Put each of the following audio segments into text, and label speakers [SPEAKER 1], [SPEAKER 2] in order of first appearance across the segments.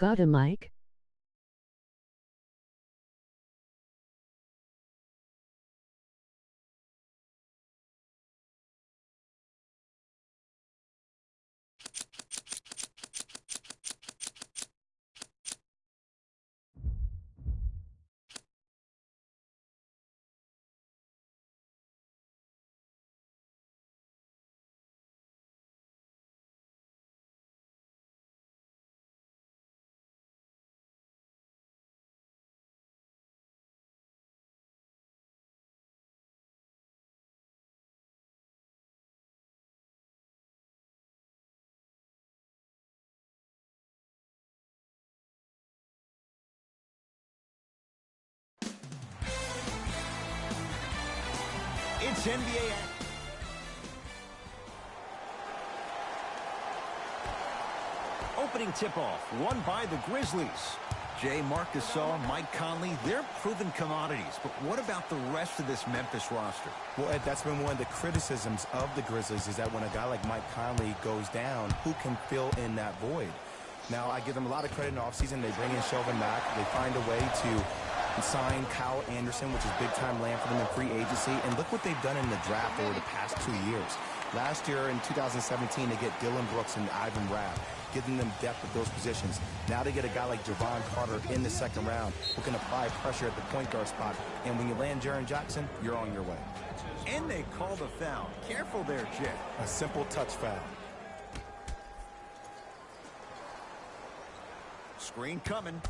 [SPEAKER 1] Got him, Mike.
[SPEAKER 2] It's NBA. Opening tip-off, won by the Grizzlies. Jay, Marc Gasol, Mike Conley, they're proven commodities. But what about the rest of this Memphis roster?
[SPEAKER 3] Well, Ed, that's been one of the criticisms of the Grizzlies is that when a guy like Mike Conley goes down, who can fill in that void? Now, I give them a lot of credit in the offseason. They bring in Shelvin Mack. They find a way to sign Kyle Anderson, which is big-time land for them in free agency. And look what they've done in the draft over the past 2 years. Last year in 2017, they get Dillon Brooks and Ivan Rabb, giving them depth at those positions. Now they get a guy like Javon Carter in the second round who can apply pressure at the point guard spot. And when you land Jaren Jackson, you're on your way.
[SPEAKER 2] And they called a foul. Careful there, Jay.
[SPEAKER 3] A simple touch foul.
[SPEAKER 2] Screen coming.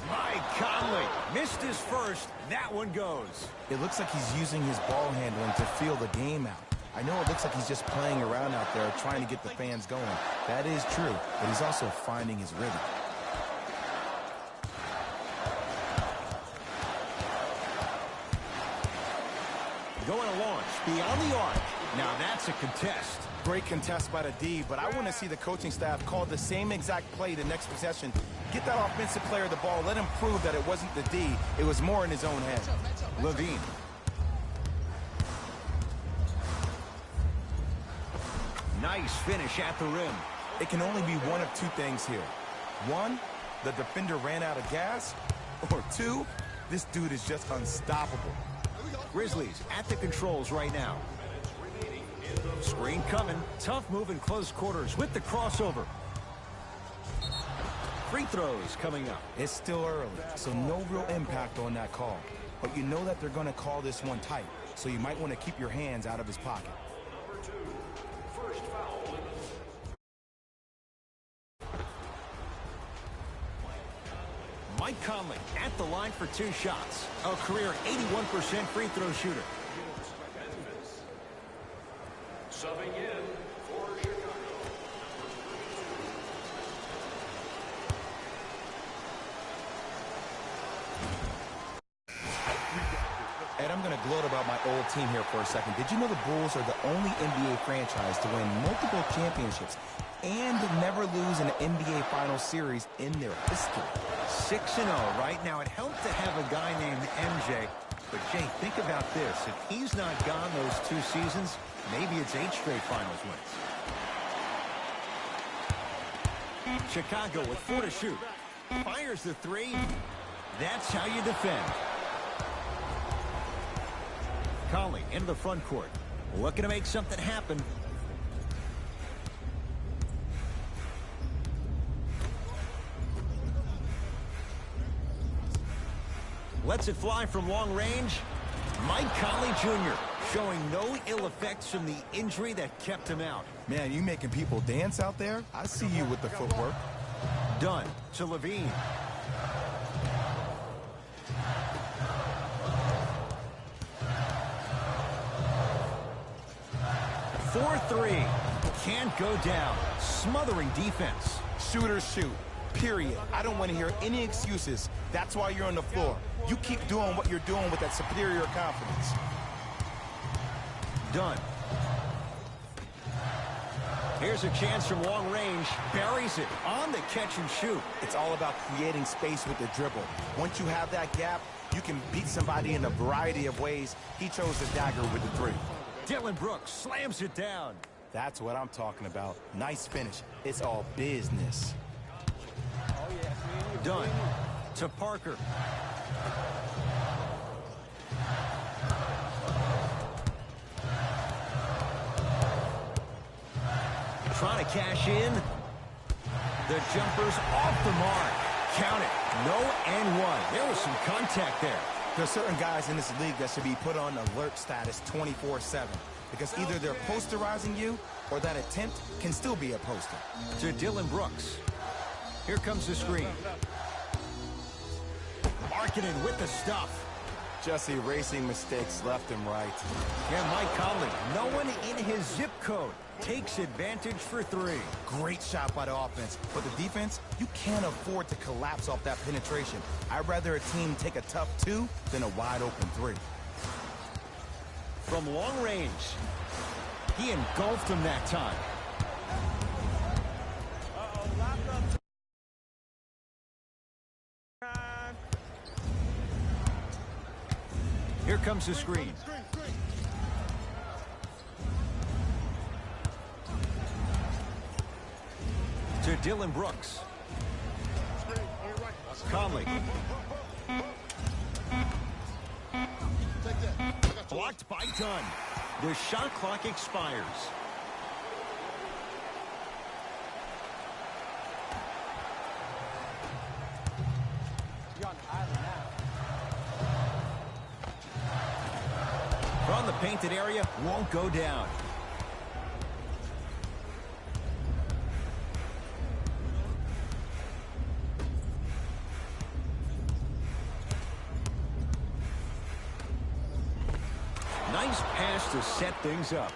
[SPEAKER 2] Mike Conley missed his first. That one goes.
[SPEAKER 3] It looks like he's using his ball handling to feel the game out. I know it looks like he's just playing around out there trying to get the fans going. That is true, but he's also finding his rhythm.
[SPEAKER 2] Going to launch beyond the arc. Now that's a contest.
[SPEAKER 3] Great contest by the D, but I want to see the coaching staff call the same exact play the next possession. Get that offensive player the ball. Let him prove that it wasn't the D. It was more in his own head.
[SPEAKER 2] LaVine. Nice finish at the rim.
[SPEAKER 3] It can only be one of two things here. One, the defender ran out of gas. Or two, this dude is just unstoppable.
[SPEAKER 2] Grizzlies at the controls right now. Screen coming. Tough move in close quarters with the crossover. Free throws coming up.
[SPEAKER 3] It's still early, so no real impact on that call. But you know that they're going to call this one tight, so you might want to keep your hands out of his pocket.
[SPEAKER 2] Mike Conley at the line for 2 shots. A career 81% free throw shooter.
[SPEAKER 4] Subbing in for Chicago.
[SPEAKER 3] Ed, I'm going to gloat about my old team here for a second. Did you know the Bulls are the only NBA franchise to win multiple championships and never lose an NBA Finals series in their history?
[SPEAKER 2] 6-0 right now. It helped to have a guy named MJ. But, Jay, think about this. If he's not gone those 2 seasons, maybe it's 8 straight finals wins. Chicago with 4 to shoot. Fires the 3. That's how you defend. Conley into the front court. Looking to make something happen. Lets it fly from long range. Mike Conley Jr. showing no ill effects from the injury that kept him out.
[SPEAKER 3] Man, you making people dance out there? I see you with the footwork.
[SPEAKER 2] Dunn to LaVine. For 3. Can't go down. Smothering defense.
[SPEAKER 3] Shooters shoot. Period. I don't want to hear any excuses. That's why you're on the floor. You keep doing what you're doing with that superior confidence.
[SPEAKER 2] Dunn. Here's a chance from long range. Buries it on the catch and shoot.
[SPEAKER 3] It's all about creating space with the dribble. Once you have that gap, you can beat somebody in a variety of ways. He chose the dagger with the 3.
[SPEAKER 2] Dillon Brooks slams it down.
[SPEAKER 3] That's what I'm talking about. Nice finish. It's all business.
[SPEAKER 2] Done. To Parker. Trying to cash in. The jumper's off the mark. Count it. No and one. There was some contact there.
[SPEAKER 3] There's certain guys in this league that should be put on alert status 24/7 because either they're posterizing you or that attempt can still be a poster.
[SPEAKER 2] To Dylan Brooks. Here comes the screen. Markkanen with the stuff.
[SPEAKER 3] Just erasing mistakes left and right.
[SPEAKER 2] And Mike Conley, no one in his zip code, takes advantage for three.
[SPEAKER 3] Great shot by the offense, but the defense, you can't afford to collapse off that penetration. I'd rather a team take a tough 2 than a wide open 3.
[SPEAKER 2] From long range, he engulfed him that time. Here comes the screen. To Dylan Brooks. Conley. Blocked by Dunn. The shot clock expires. From the painted area, won't go down. Nice pass to set things up.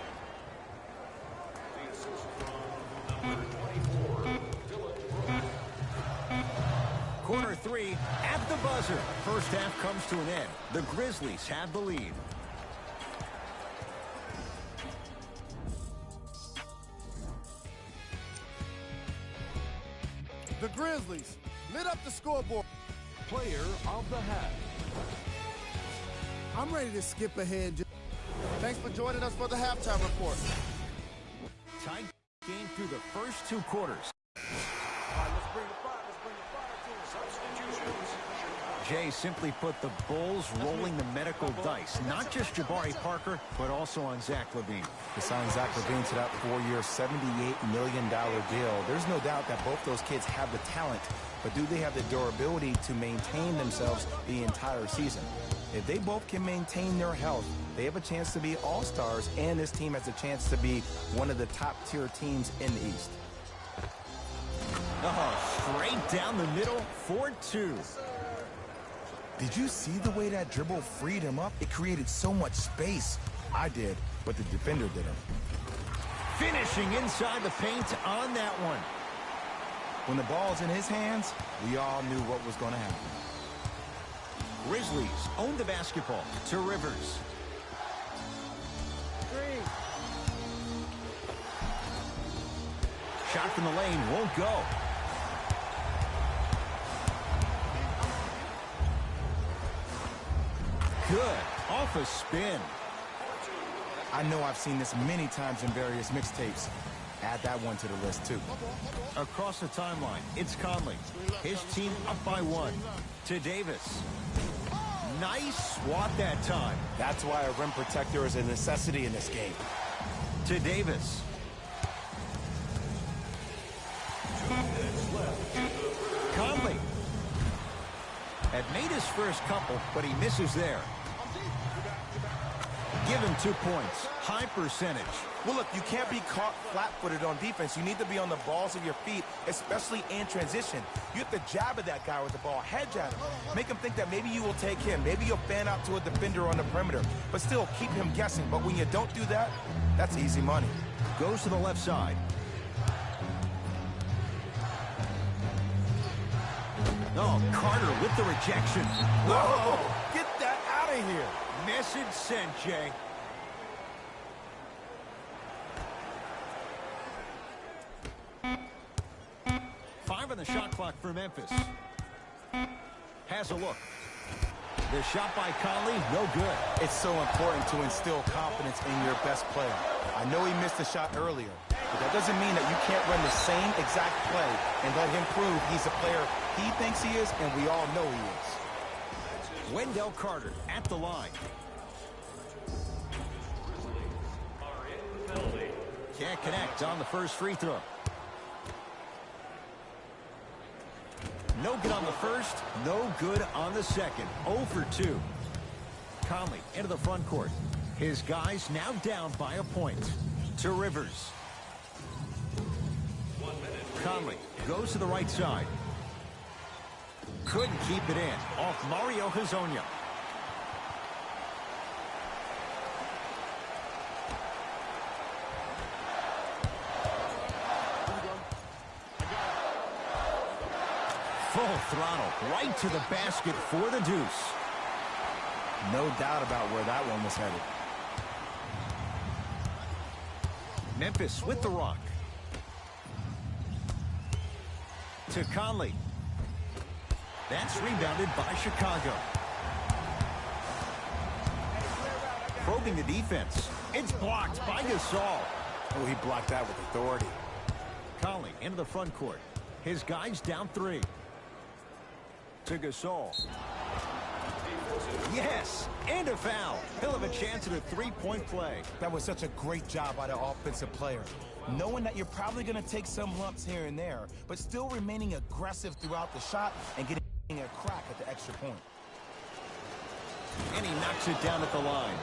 [SPEAKER 2] Corner 3 at the buzzer. First half comes to an end. The Grizzlies have the lead.
[SPEAKER 1] The Grizzlies lit up the scoreboard.
[SPEAKER 4] Player of the half.
[SPEAKER 1] I'm ready to skip ahead. Thanks for joining us for the halftime report.
[SPEAKER 2] Tight game through the first 2 quarters. Jay, simply put, the Bulls rolling the medical dice. Not just Jabari Parker, but also on Zach LaVine.
[SPEAKER 3] They signed Zach LaVine to that 4-year, $78 million deal. There's no doubt that both those kids have the talent, but do they have the durability to maintain themselves the entire season? If they both can maintain their health, they have a chance to be all-stars, and this team has a chance to be one of the top-tier teams in the East.
[SPEAKER 2] Oh, straight down the middle, 4-2.
[SPEAKER 3] Did you see the way that dribble freed him up? It created so much space. I did, but the defender didn't.
[SPEAKER 2] Finishing inside the paint on that one.
[SPEAKER 3] When the ball's in his hands, we all knew what was going to happen.
[SPEAKER 2] Grizzlies own the basketball. To Rivers. Shot from the lane won't go. Good. Off a spin.
[SPEAKER 3] I know I've seen this many times in various mixtapes. Add that one to the list, too.
[SPEAKER 2] Across the timeline, it's Conley. His team up by 1. To Davis. Nice swat that time.
[SPEAKER 3] That's why a rim protector is a necessity in this game.
[SPEAKER 2] To Davis. Conley. Had made his first couple, but he misses there. Give him 2 points. High percentage.
[SPEAKER 3] Well, look, you can't be caught flat-footed on defense. You need to be on the balls of your feet, especially in transition. You have to jab at that guy with the ball, head jab him. Make him think that maybe you will take him. Maybe you'll fan out to a defender on the perimeter, but still keep him guessing. But when you don't do that, that's easy money.
[SPEAKER 2] Goes to the left side. Oh, Carter with the rejection.
[SPEAKER 3] Whoa! Get that out of here.
[SPEAKER 2] Message sent, Jay. Five on the shot clock for Memphis. Has a look. The shot by Conley, no good.
[SPEAKER 3] It's so important to instill confidence in your best player. I know he missed a shot earlier, but that doesn't mean that you can't run the same exact play and let him prove he's a player he thinks he is, and we all know he is.
[SPEAKER 2] Wendell Carter at the line. Can't connect on the first free throw. No good on the first, no good on the second. 0 for 2. Conley into the front court. His guys now down by a point. To Rivers. Conley goes to the right side. Couldn't keep it in. Off Mario Hezonja. Full throttle right to the basket for the deuce.
[SPEAKER 3] No doubt about where that one was headed.
[SPEAKER 2] Memphis with the rock. To Conley. That's rebounded by Chicago. Probing the defense. It's blocked by Gasol.
[SPEAKER 3] Oh, he blocked that with authority.
[SPEAKER 2] Conley into the front court. His guys down 3. To Gasol. Yes, and a foul. He'll have a chance at a three-point play.
[SPEAKER 3] That was such a great job by the offensive player. Knowing that you're probably going to take some lumps here and there, but still remaining aggressive throughout the shot and getting a crack at the extra point.
[SPEAKER 2] And he knocks it down at the line.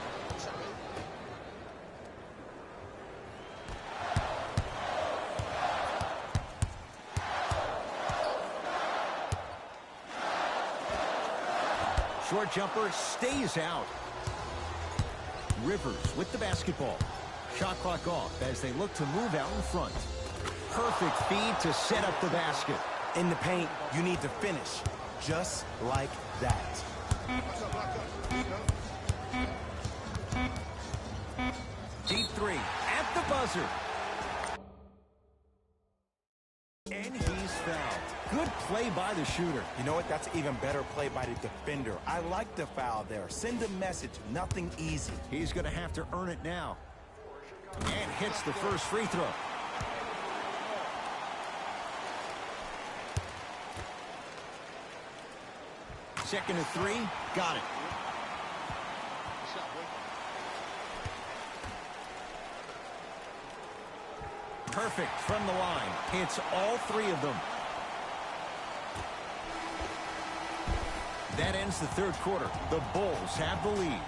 [SPEAKER 2] Short jumper stays out. Rivers with the basketball. Shot clock off as they look to move out in front. Perfect feed to set up the basket.
[SPEAKER 3] In the paint, you need to finish just like that.
[SPEAKER 2] Deep 3 at the buzzer. And he's fouled. Good play by the shooter.
[SPEAKER 3] You know what? That's an even better play by the defender. I like the foul there. Send a message. Nothing easy.
[SPEAKER 2] He's going to have to earn it now. And hits the first free throw. Second and 3. Got it. Perfect from the line. Hits all 3 of them. That ends the third quarter. The Bulls have the lead.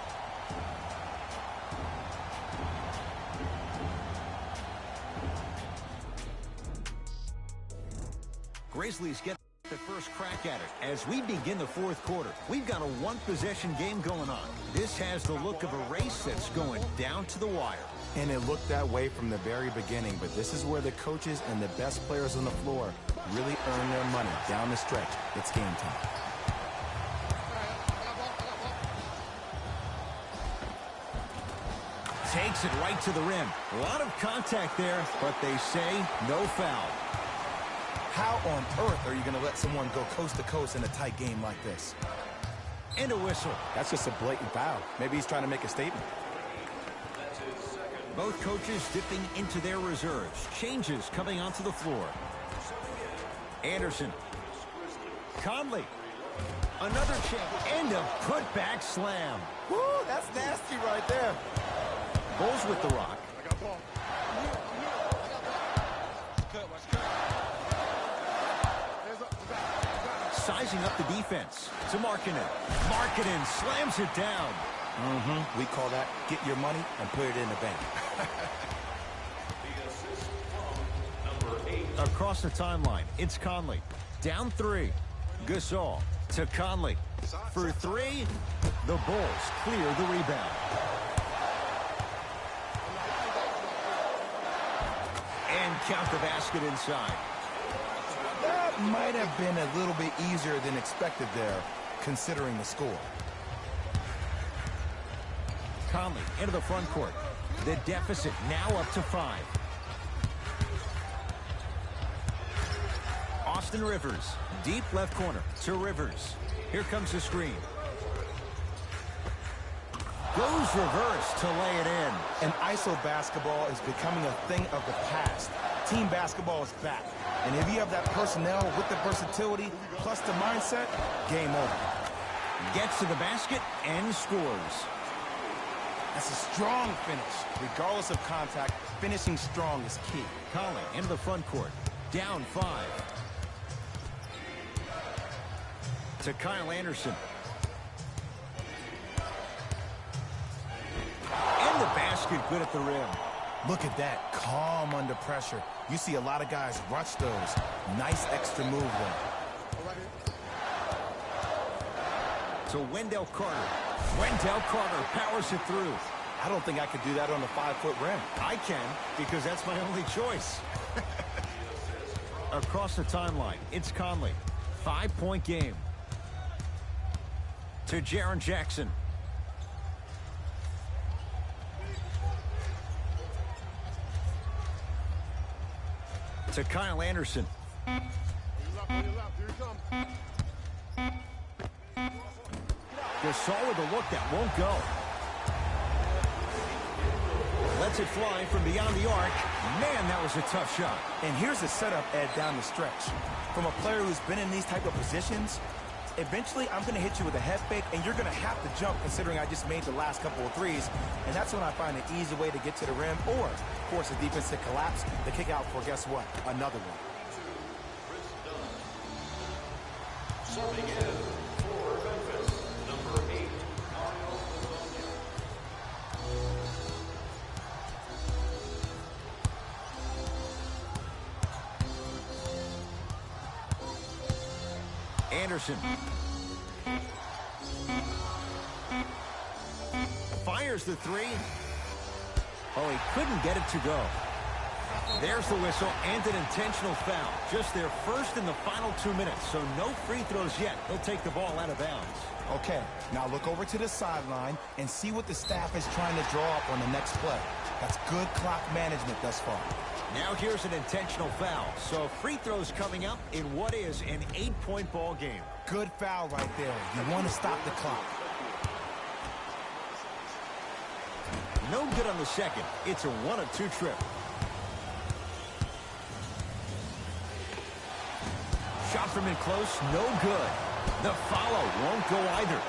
[SPEAKER 2] Grizzlies get the first crack at it as we begin the fourth quarter. We've got a one-possession game going on. This has the look of a race that's going down to the wire.
[SPEAKER 3] And it looked that way from the very beginning, but this is where the coaches and the best players on the floor really earn their money down the stretch. It's game time.
[SPEAKER 2] Takes it right to the rim. A lot of contact there, but they say no foul.
[SPEAKER 3] How on earth are you going to let someone go coast to coast in a tight game like this?
[SPEAKER 2] And a whistle.
[SPEAKER 3] That's just a blatant foul. Maybe he's trying to make a statement.
[SPEAKER 2] Both coaches dipping into their reserves. Changes coming onto the floor. Anderson. Conley. Another chance. And a putback slam.
[SPEAKER 3] Woo, that's nasty right there.
[SPEAKER 2] Bulls with the rock. Sizing up the defense to Markkanen. Markkanen slams it down.
[SPEAKER 3] We call that get your money and put it in the bank.
[SPEAKER 2] Across the timeline, it's Conley. Down 3. Gasol to Conley. For 3, the Bulls clear the rebound. And count the basket inside.
[SPEAKER 3] That might have been a little bit easier than expected there, considering the score.
[SPEAKER 2] Conley into the front court. The deficit now up to 5. Austin Rivers, deep left corner to Rivers. Here comes the screen. Goes reverse to lay it in.
[SPEAKER 3] And ISO basketball is becoming a thing of the past. Team basketball is back. And if you have that personnel with the versatility plus the mindset, game over.
[SPEAKER 2] Gets to the basket and scores.
[SPEAKER 3] That's a strong finish. Regardless of contact, finishing strong is key.
[SPEAKER 2] Conley into the front court. Down 5. To Kyle Anderson. And the basket good at the rim.
[SPEAKER 3] Look at that, calm under pressure. You see a lot of guys rush those. Nice extra move there.
[SPEAKER 2] To Wendell Carter. Wendell Carter powers it through.
[SPEAKER 3] I don't think I could do that on a 5-foot rim.
[SPEAKER 2] I can, because that's my only choice. Across the timeline, it's Conley. 5-point game. To Jaren Jackson. To Kyle Anderson. Gasol with a look that won't go. Lets it fly from beyond the arc. Man, that was a tough shot.
[SPEAKER 3] And here's the setup, Ed, down the stretch. From a player who's been in these type of positions, eventually I'm going to hit you with a head fake, and you're going to have to jump considering I just made the last couple of threes. And that's when I find an easy way to get to the rim or force a defense to collapse to kick out for, guess what, another one.
[SPEAKER 4] Serving in for Memphis, number 8.
[SPEAKER 2] Anderson. Fires the 3. Oh, he couldn't get it to go. There's the whistle and an intentional foul. Just their first in the final 2 minutes, so no free throws yet. They'll take the ball out of bounds.
[SPEAKER 3] Okay, now look over to the sideline and see what the staff is trying to draw up on the next play. That's good clock management thus far.
[SPEAKER 2] Now here's an intentional foul. So free throws coming up in what is an 8-point ball game.
[SPEAKER 3] Good foul right there. You want to stop the clock.
[SPEAKER 2] No good on the second. It's a 1-of-2 trip. Shot from in close, no good. The follow won't go either.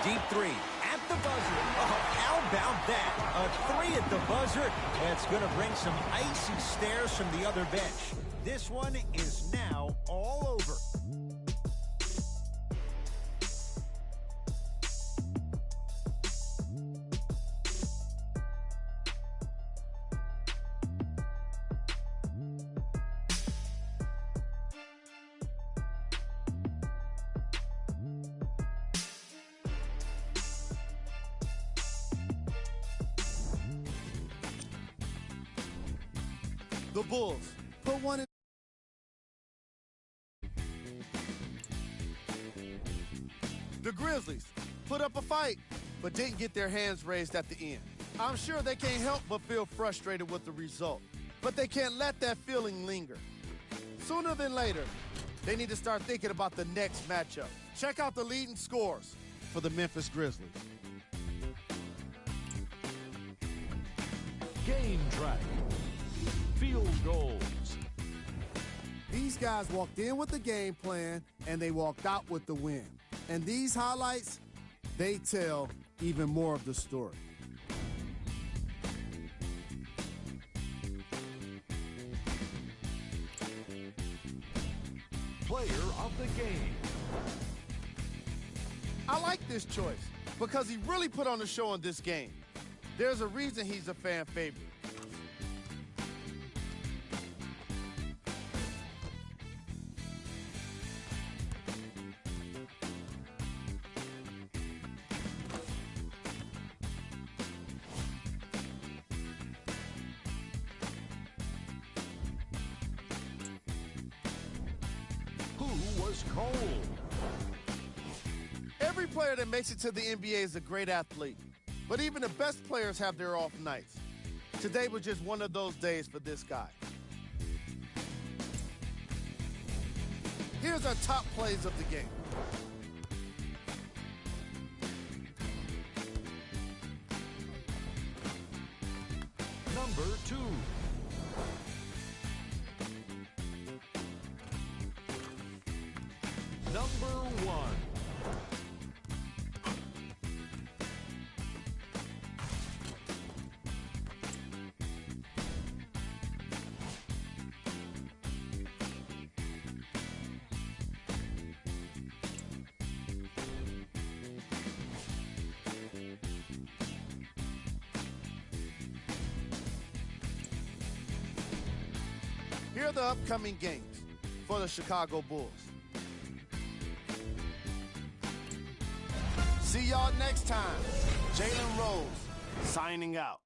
[SPEAKER 2] Deep 3 at the buzzer. Oh, how about that? A 3 at the buzzer. That's going to bring some icy stares from the other bench. This one is now all over.
[SPEAKER 1] The Bulls put one in. The Grizzlies put up a fight, but didn't get their hands raised at the end. I'm sure they can't help but feel frustrated with the result, but they can't let that feeling linger. Sooner than later, they need to start thinking about the next matchup. Check out the leading scores for the Memphis Grizzlies.
[SPEAKER 4] Game track. Field goals.
[SPEAKER 1] These guys walked in with the game plan, and they walked out with the win. And these highlights, they tell even more of the story.
[SPEAKER 4] Player of the game.
[SPEAKER 1] I like this choice because he really put on a show in this game. There's a reason he's a fan favorite.
[SPEAKER 4] Who was cold?
[SPEAKER 1] Every player that makes it to the NBA is a great athlete, but even the best players have their off nights. Today was just one of those days for this guy. Here's our top plays of the game.
[SPEAKER 4] Number 2. Number 1.
[SPEAKER 1] Here are the upcoming games for the Chicago Bulls. See y'all next time. Jalen Rose signing out.